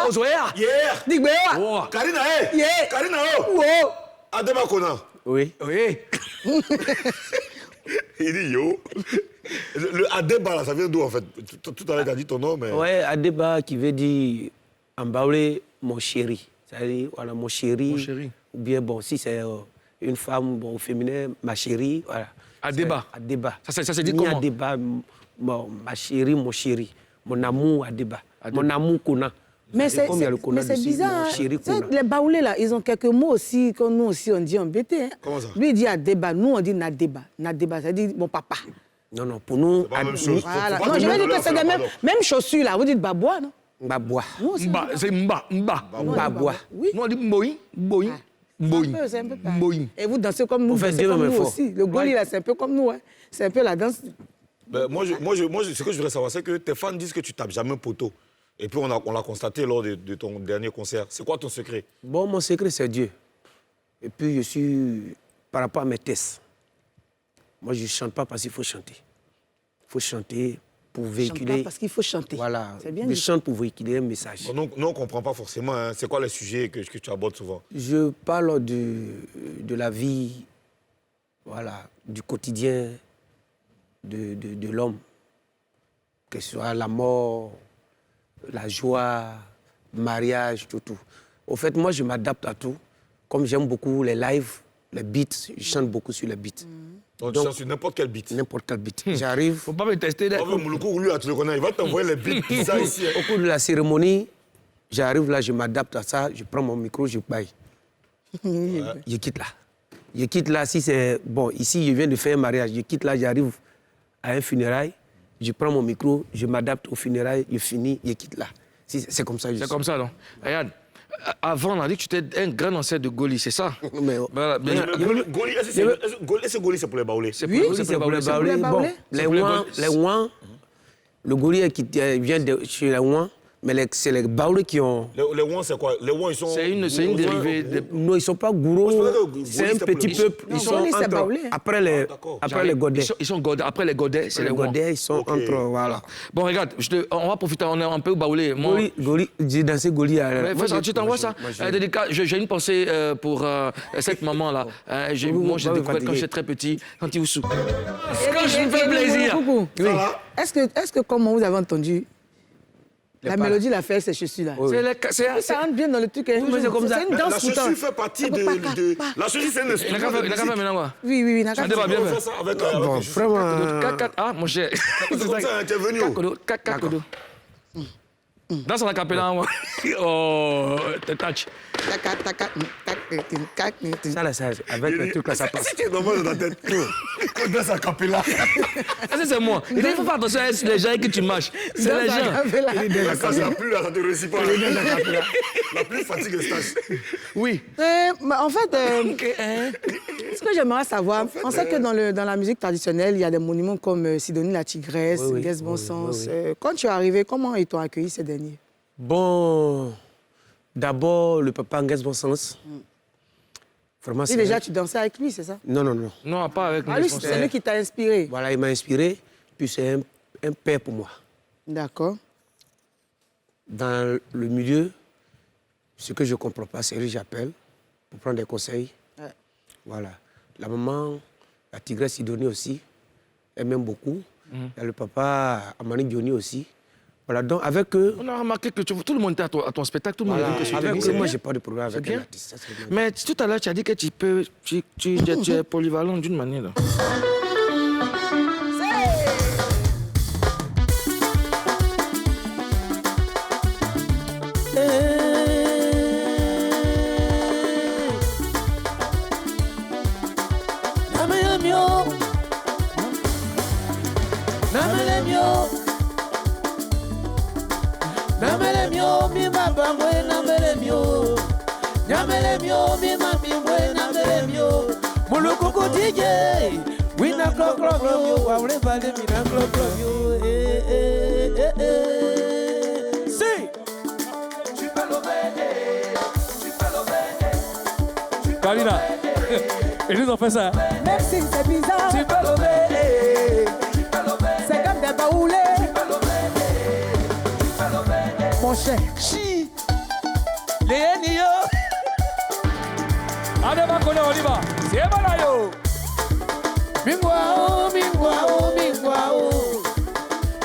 Ozoya. Yeah. Digbe. Oh. Karina, Yeah. Karina, Oh. Adeba Kona. Oui. Oui. Il dit yo. Le Adeba, là, ça vient d'où en fait? Tout à l'heure, tu as dit ton nom, mais. Ouais, Adeba qui veut dire en baoulé mon chéri. C'est-à-dire, voilà, mon chéri. Mon chéri. Ou bien, bon, si c'est une femme, bon, au féminin, ma chérie, voilà. Adeba. C'est Adeba. Ça se dit Ni comment? Adeba, bon, ma chérie, mon chéri. Mon amour, Adeba. Mon amour, Kona. Mais c'est comme il y a le Kona dessus, bizarre. mon Hein. chéri, Tu sais, Kona. les baoulés, là, ils ont quelques mots aussi, comme nous aussi, on dit en BT. Hein. Comment ça? Lui, il dit Adeba. Nous, on dit Nadeba. Nadeba, ça dit mon papa. Non, non, pour nous, pas la même chose. Voilà. Faut pas Non, je donner veux dire de que c'est l'heure, les pardon. mêmes chaussures, là. Vous dites Babois, non? Babois. Nous aussi. Mba, c'est Mba. Babois. Oui. Nous, on dit Mboï. Mboï. Mboï. C'est un peu pareil. Mboï. Et vous dansez comme nous, On fait dansez deux comme mêmes nous efforts. aussi. Le Goli, là, c'est un peu comme nous. Hein. C'est un peu la danse. Ben, moi, ce que je voudrais savoir, c'est que tes fans disent que tu tapes jamais un poteau. Et puis, on l'a constaté lors de ton dernier concert. C'est quoi ton secret? Bon, mon secret, c'est Dieu. Et puis, je suis, par rapport à mes tests, moi, je ne chante pas parce qu'il faut chanter. Il faut chanter pour Chante véhiculer. pas parce qu'il faut chanter. Voilà, C'est bien je dit. chante pour véhiculer un message. Nous, on ne comprend pas forcément. Hein. C'est quoi les sujets que tu abordes souvent? Je parle de la vie, voilà, du quotidien de l'homme. Que ce soit la mort, la joie, le mariage, tout. Au fait, moi, je m'adapte à tout. Comme j'aime beaucoup les lives, les beats, je chante beaucoup sur les beats. Donc, tu chantes sur n'importe quel beat. N'importe quel beat. J'arrive, Faut pas me tester. On veut Mouloukou, lui, tu le connais. Il va t'envoyer les beats bizarres ici. Hein. au cours de la cérémonie, j'arrive là, je m'adapte à ça, je prends mon micro, je baille. Je quitte là. Je quitte là, si c'est... Bon, ici, je viens de faire un mariage. Je quitte là, j'arrive à un funérail, je prends mon micro, je m'adapte au funérail, je finis, je quitte là. C'est comme ça. C'est comme ça, non? Regarde, avant, on a dit que tu étais un grand ancêtre de Goli, c'est ça? Mais, Voilà, mais- Goli, est-ce que Goli, c'est pour les baoulés? C'est oui, pour- c'est pour les pour baoulés. les Bon, baoulés. les pour les ouans, baoulés. le Goli qui vient de chez les ouans, Mais c'est les baoulés qui ont... Les Ouans, c'est quoi? Les Ouans, ils sont... C'est une dérivée de... Non, ils ne sont pas gourous. C'est un petit peuple. Non, Ils sont Goli, c'est entre... baoulé, hein. Après les Godets. Ils sont Godets. Après les Godets, c'est les Les Ouans. Godets, ils sont entre... Voilà. Bon, regarde, on va profiter, on est un peu au baoulé. Moi, Goli, j'ai dansé Goli à... ouais, fais ça, tu t'envoies ça. J'ai une pensée pour cette maman-là. Moi, j'ai découvert quand j'étais très petit, quand il vous soupe. Quand je me fais plaisir. Coucou. Oui. Est-ce que comme vous avez entendu, la mélodie l'a fait, ces chaussures-là? Ça rentre bien dans le truc. C'est une danse La chaussure fait partie de... La chaussure, c'est un Il a qu'à instrument de faire musique. maintenant quoi. Oui, Ça va bien On fait faire. ça avec... Bon, vraiment... Ah, mon cher. C'est comme ça, tu es venu. Cacodo. Dans son acapella, moi. Oh, te touch. Ça, là, ça, avec le truc, là, ça passe. Si tu es normal dans ta tête, dans sa capella. Ah, ça, c'est moi. Il faut faire attention à les gens que tu marches. C'est les gens. Quand ça pue, là, ça te réussit pas. La plus fatigue est stage. Oui. En fait, ce que j'aimerais savoir, on sait que dans la musique traditionnelle, il y a des monuments comme Sidonie la Tigresse, Guess Bon Sens. Quand tu es arrivé, comment ils t'ont accueilli ces derniers? Bon, d'abord, le papa Nguès Bon Sens. Vraiment, Oui, déjà, tu dansais avec lui, c'est ça? Non, non, non. Non, pas avec Ah, lui, c'est lui qui t'a inspiré. Voilà, il m'a inspiré. Puis c'est un père pour moi. D'accord. Dans le milieu, ce que je ne comprends pas, c'est lui j'appelle pour prendre des conseils. Ouais. Voilà. La maman, la tigresse Sidonie aussi, elle m'aime beaucoup. Il y a le papa Amani Johnny aussi. Voilà, donc avec eux... On a remarqué que tout le monde était à ton spectacle, tout le monde Voilà, a vu que avec c'était eux, moi, je n'ai pas de problème avec bien. un artiste. Ça, c'est bien. Mais tout à l'heure, tu as dit que tu es polyvalent d'une manière. Là. Karina, et nous on fait ça. Merci, c'est bizarre. Tu peux l'aider. C'est comme des baoulés. Mon cher. Chi. Les Nio. Allez, on y va. C'est Balayo. Mingwao, mingwao, mingwao.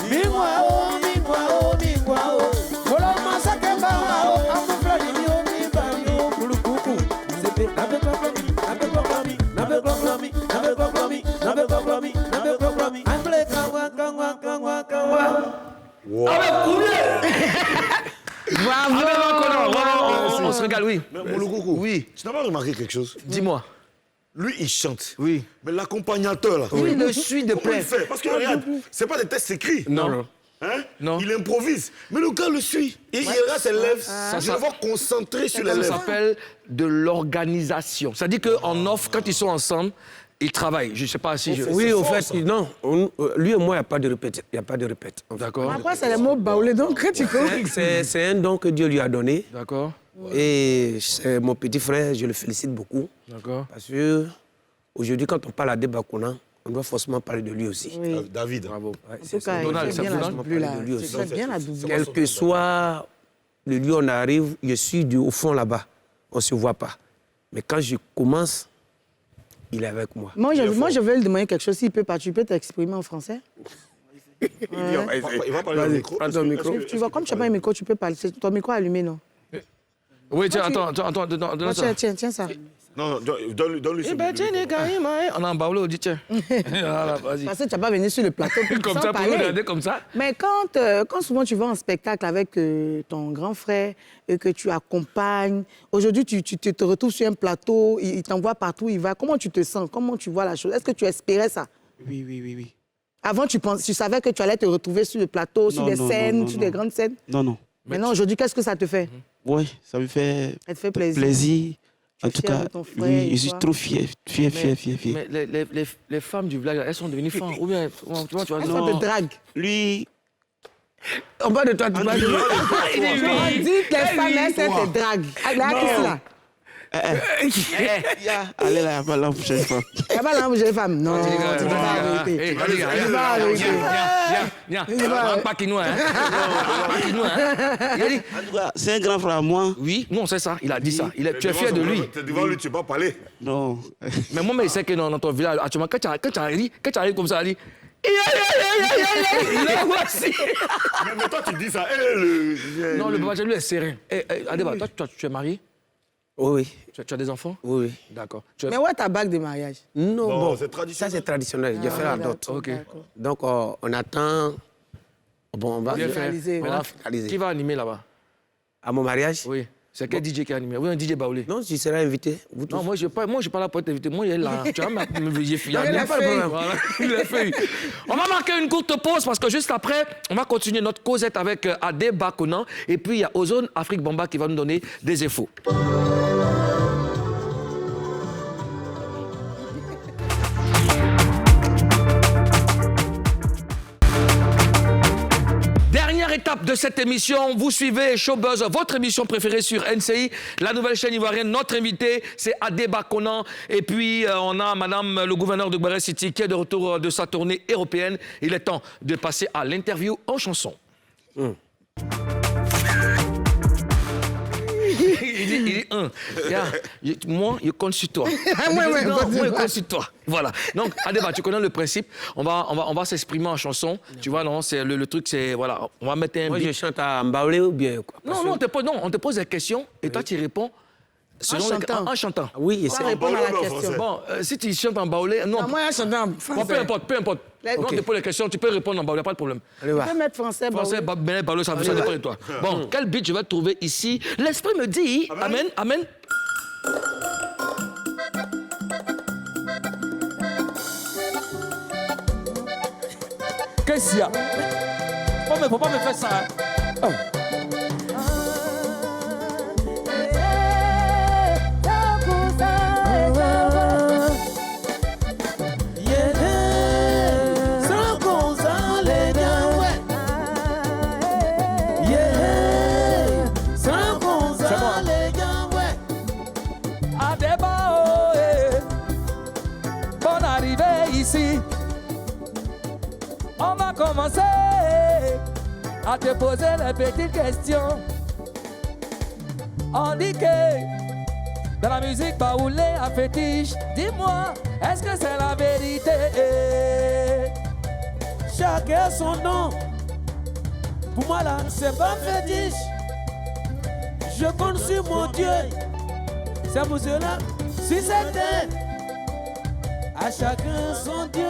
Mingwao, mingwao, mingwao. Voilà, massacre, bao. Amu flani, mio, mi, bao, kulu, kuku. Sepe, nabe, koklami, nabe, koklami, nabe, koklami, nabe, koklami, nabe, koklami, nabe, koklami. Amble, kawa, kawa, kawa, kawa. Bravo. On se régale, oui. Mais Mouloukoukou, Oui. tu n'as pas remarqué quelque chose? Dis-moi. Lui, il chante. Oui. Mais l'accompagnateur, là, Il le suit de comment près. il fait? Parce que regarde, c'est pas des textes écrits. Non. Hein? Non. Il improvise. Mais le gars le suit. Et il regarde ses lèvres. Je le vois concentré sur les Ça lèvres. s'appelle de l'organisation. C'est-à-dire qu'en off, quand ils sont ensemble, ils travaillent. Je ne sais pas si je... Oui, au fait, non. Lui et moi, il n'y a pas de répète. Il n'y a pas de répète. D'accord. Après, c'est les mots baoulés, donc tu connais. C'est un don que Dieu lui a donné. D'accord. Et c'est mon petit frère, je le félicite beaucoup. D'accord. Parce que aujourd'hui, quand on parle à Debakona, on doit forcément parler de lui aussi. Oui. David. Bravo. Ouais, En tout cas, Donald, il fait ça bien vous la donne doublure, là. de lui aussi. C'est bien la doublure. Quel que soit le lieu où on arrive, je suis au fond là-bas. On ne se voit pas. Mais quand je commence, il est avec moi. Moi, je vais lui demander quelque chose. S'il peut pas, tu peux t'exprimer en français? Il va parler au Vas-y, micro. prends ton micro. Tu vois, comme tu n'as pas un micro, tu peux parler. C'est ton micro allumé, non? Oui, tiens, attends, donne ça. Tiens ça. Non, donne-lui Eh ce ben, tiens, les gars, on a un baoulé, on dit tiens. Voilà, vas-y. Parce que tu n'as pas venu sur le plateau pour Comme sans ça, pour parler. regarder comme ça. Mais quand souvent tu vas en spectacle avec ton grand frère et que tu accompagnes, aujourd'hui tu te retrouves sur un plateau, il t'envoie partout, il va. Comment tu te sens? Comment tu vois la chose? Est-ce que tu espérais ça? Oui. Avant, tu savais que tu allais te retrouver sur le plateau, sur des scènes, sur des grandes scènes? Non. Maintenant, aujourd'hui, qu'est-ce que ça te fait? Oui, ça me fait Ça te fait plaisir. En Tu es tout fier cas, de ton frère oui, et je suis toi? trop fier. Mais les femmes du village, elles sont devenues femmes. Ou bien, comment tu vois Est-ce ça? qu'on te drague? Lui, On parle de toi, tu parles de moi. On dit que les femmes, elles, c'est te dragues. Là, qui c'est là? Allez là, pas la prochaine fois. Il n'y a pas l'embauche des femmes. Non, tu ne dis pas la vérité. Tu dis pas la vérité. Viens, pas qui nous, hein. Pas qui nous, hein. Il a dit. En tout cas, c'est un grand frère à moi. Oui, non, c'est ça, il a dit ça. Tu es fier de lui. Devant lui, tu ne peux pas parler. Non. Mais moi, il sait que dans ton village, actuellement, quand tu arrives comme ça, il dit. Le voici. Mais toi, tu dis ça. Non, le papa, lui est serein. Adeba, toi, tu es marié? Oui, Tu as des enfants? oui. D'accord. Mais où est ta bague de mariage? Non, bon, c'est traditionnel. ça c'est traditionnel. Je fais la dot. Ok. Donc, on attend. Bon, on va Bien fait. finaliser. On va Maintenant, finaliser. qui va animer là-bas? À mon mariage? Oui. C'est quel DJ qui a animé? Oui, un DJ Baoulé. Non, tu seras invité. Vous tous. Non, moi, je ne suis pas là pour t'inviter. Moi, il est là. Tu vas me vérifier. Il a fait. Voilà, il a fait. On va marquer une courte pause parce que juste après, on va continuer notre causette avec Adeba Konan. Et puis, il y a Ozone Afrique Bamba qui va nous donner des infos. Dernière étape de cette émission, vous suivez Showbuzz, votre émission préférée sur NCI, la nouvelle chaîne ivoirienne. Notre invité, c'est Adeba Konan. Et puis, on a madame le gouverneur de Guéré City qui est de retour de sa tournée européenne. Il est temps de passer à l'interview en chanson. Il dit, moi, je compte sur toi. Moi, je compte sur toi. Voilà. Donc, Adeba, tu connais le principe. On va s'exprimer en chanson. Tu vois, non, c'est le truc, c'est, voilà, on va mettre un Moi, beat. je chante à Mbaoulé ou bien quoi? Non, on te pose des questions et toi, tu réponds en chantant. Oui, On c'est va répondre à la question. Bon, si tu chantes en baoulé, non. Non, moi, je chante en Bon, français. peu importe. Non, on te pose les questions, tu peux répondre en baoulé, pas de problème. Allez, Tu va. peux mettre français, Français, baoulé, ça dépend de toi. Bon, quel beat je vais trouver ici? L'esprit me dit, amen. Qu'est-ce qu'il y a? Faut pas me faire ça. Hein. On va commencer à te poser les petites questions. On dit que dans la musique baoulé à fétiche, dis-moi, est-ce que c'est la vérité? Chacun son nom. Pour moi là, c'est pas fétiche. Je compte sur mon Dieu. C'est pour cela, si c'était à chacun son Dieu.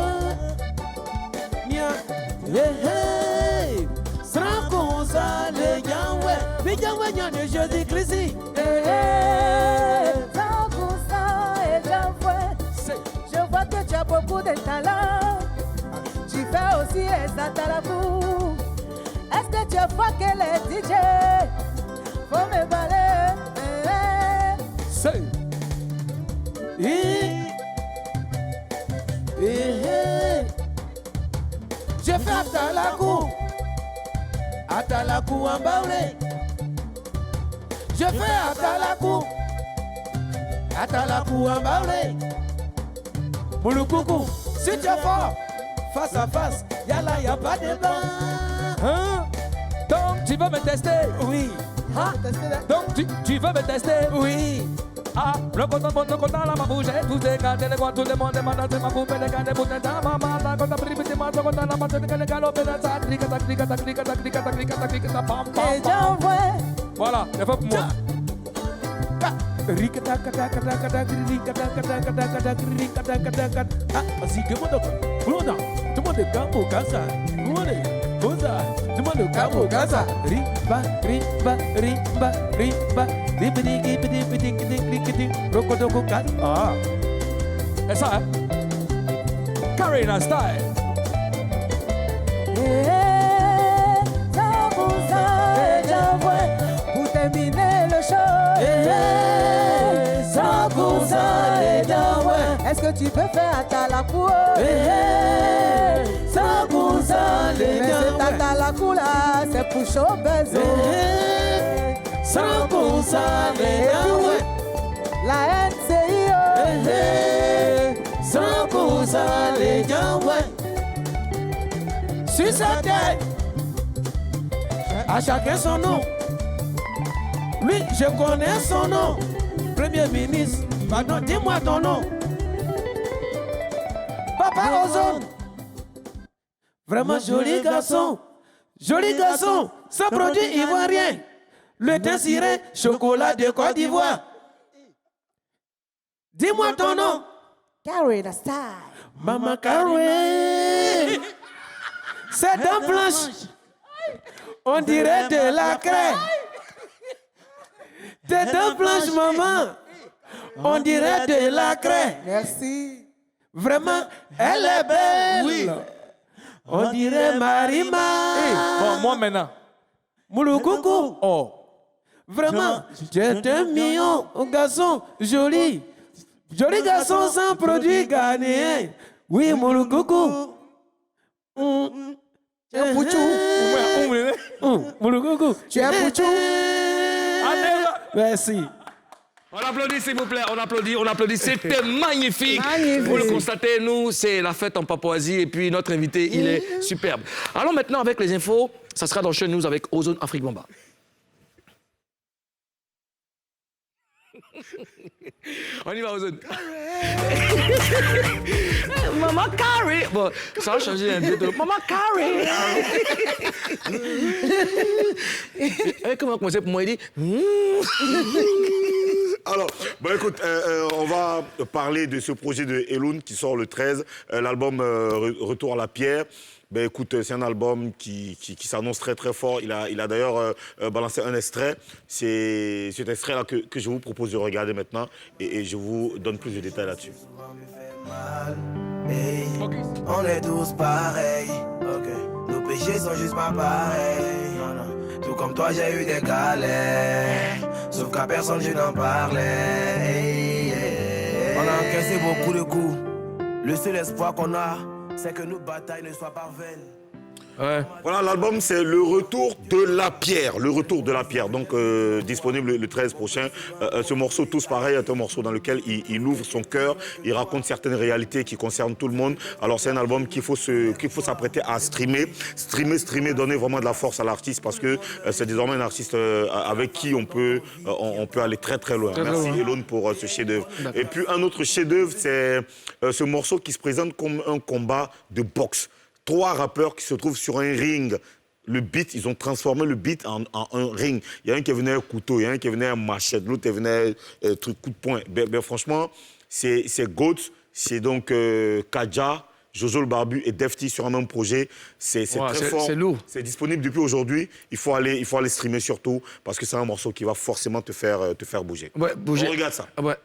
Hey, sans qu'on s'en les Yahweh, mais Yahweh n'y a de Jésus-Christ. Sans qu'on s'en et Yahweh, je vois que tu as beaucoup de talent. Tu fais aussi Ezatalakou. Est-ce que tu vois que les DJ faut me balayer? Je fais Atalakou en Baoulé. Je fais Atalakou en Baoulé. Mouloukoukou, si tu es fort, face à face, y'a y'a pas de blanc. Hein? Donc tu veux me tester? Oui. Hein? Donc tu veux me tester? Oui. Ah, le content, la ma bouche, tous les gars, les gars, tout le monde demande à ma poupée, les gars, les boutons, maman, la conta, privité, ma conta, la matin, les galopes, la clique, pam, pam, voilà, c'est pas pour moi. Ah, vas-y, demande. Tout le monde est gambo, Gaza. Tout le monde est Boza. Tout le monde est gambo, Gaza. Riba. Ah, c'est ça, hein? Karina style. Pour terminer le show, Est-ce que tu peux faire Atalakou? Sans cousin, les Mais gars. cet Atalakou là, c'est pour chaud bezo. Sans cousin, les gars. La NCI, Sans cousin, les gars. Sur sa tête, à chacun son nom. Lui, je connais son nom. Premier ministre, pardon, dis-moi ton nom. Papa Ozone. Vraiment joli garçon. Joli garçon. Sans produit ivoirien. Le thym ciré, chocolat de Côte d'Ivoire. Dis-moi ton nom. Carry the style. Maman Carré. C'est dents blanches. On dirait de la craie. Tes dents blanches, maman. On dirait de la craie. Merci. Vraiment, elle est belle. Oui. On dirait Marima. Bon, moi maintenant. Mouloukoukou. Oh. Vraiment, tu es un mignon, un garçon joli. Joli garçon sans produit ghanéen. Oui, Mouloukoukou. Tu es Pouchou. Mouloukoukou. Tu es Pouchou. Merci. On applaudit, s'il vous plaît, on applaudit. C'était magnifique. Magnifique. Vous le constatez, nous, c'est la fête en Papouasie et puis notre invité, il est superbe. Allons maintenant avec les infos. Ça sera dans Chez News avec Ozone Afrique Bamba. On y va, Ozone. Maman Carré. Bon, ça va changer un peu. Maman Carré. Comment commencer pour moi, il dit... Alors, bon, écoute, on va parler de ce projet de Eloun qui sort le 13, l'album Retour à la pierre. Ben, écoute, c'est un album qui s'annonce très très fort. Il a d'ailleurs balancé un extrait. C'est cet extrait-là que je vous propose de regarder maintenant et je vous donne plus de détails là-dessus. Hey, on est tous pareils, okay. Nos péchés sont juste pas pareils. Non, non. Tout comme toi, j'ai eu des galères. Sauf qu'à personne, je n'en parlais. Hey, hey. On a encaissé beaucoup de coups. Le seul espoir qu'on a, c'est que nos batailles ne soient pas vaines. Ouais. Voilà, l'album, c'est Le Retour de la pierre. Le Retour de la pierre, donc disponible le 13 prochain. Ce morceau, Tous pareils, est un morceau dans lequel il ouvre son cœur, il raconte certaines réalités qui concernent tout le monde. Alors, c'est un album qu'il faut s'apprêter à streamer, donner vraiment de la force à l'artiste parce que c'est désormais un artiste avec qui on peut aller très très loin. Merci Eloun pour ce chef-d'œuvre. Et puis, un autre chef-d'œuvre, c'est ce morceau qui se présente comme un combat de boxe. 3 rappeurs qui se trouvent sur un ring. Le beat, ils ont transformé le beat en un ring. Il y a un qui venait un couteau, il y a un qui venait un machette, l'autre qui venait un coup de poing. Ben, franchement, c'est Goat, c'est donc Kadja, Jojo le Barbu et Defty sur un même projet. C'est très fort. C'est lourd. C'est disponible depuis aujourd'hui. Il faut aller streamer surtout parce que c'est un morceau qui va forcément te faire bouger. Ouais, bouger. On regarde ça. Ouais.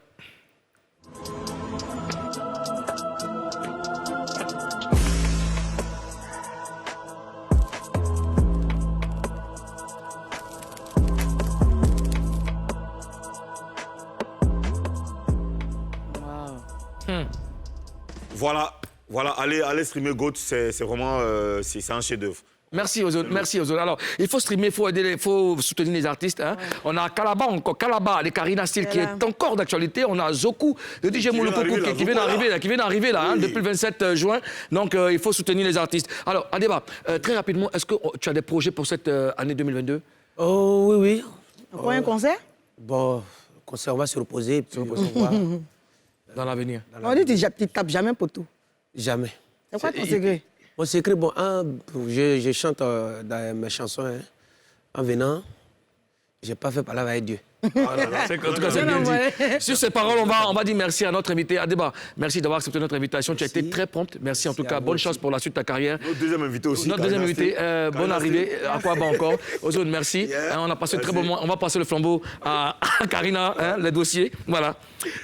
Voilà, allez streamer Goat, c'est vraiment c'est un chef-d'œuvre. Merci Ozone, merci Ozone. Alors, il faut streamer, il faut soutenir les artistes. Hein. Ouais. On a Kalaba encore, Kalaba, les Karina Style qui est encore d'actualité. On a Zoku, le DJ Mouloukoukou qui vient d'arriver là, oui. Depuis le 27 juin. Donc, il faut soutenir les artistes. Alors, Adeba, très rapidement, est-ce que tu as des projets pour cette année 2022? Oh oui. Encore un concert? Bon, concert, on va se reposer. Puis on va dans l'avenir. On dit que tu ne tapes jamais pour tout. Jamais. C'est quoi ton secret? Mon secret, bon, je chante dans mes chansons, hein. En venant, je n'ai pas fait parler avec Dieu. En tout cas, c'est bien dit. Sur ces paroles, on va dire merci à notre invité. Adeba, merci d'avoir accepté notre invitation. Tu as été très prompte. Merci en tout cas. Bonne chance pour la suite de ta carrière. Notre deuxième invité aussi. Notre deuxième invité. Bonne arrivée. À quoi bas encore. Ozone, merci. On a passé un très bon moment. On va passer le flambeau à Karina, les dossiers. Voilà.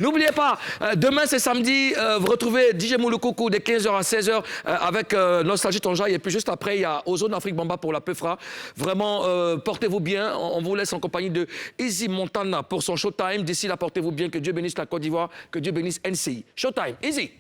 N'oubliez pas, demain c'est samedi. Vous retrouvez DJ Mouloukoukou de 15h à 16h avec Nostalgie Tonjaï. Et puis juste après, il y a Ozone Afrique Bamba pour la Peufra. Vraiment, portez-vous bien. On vous laisse en compagnie de Easy Moi. Montana pour son Showtime. D'ici là, portez-vous bien. Que Dieu bénisse la Côte d'Ivoire. Que Dieu bénisse NCI. Showtime, easy.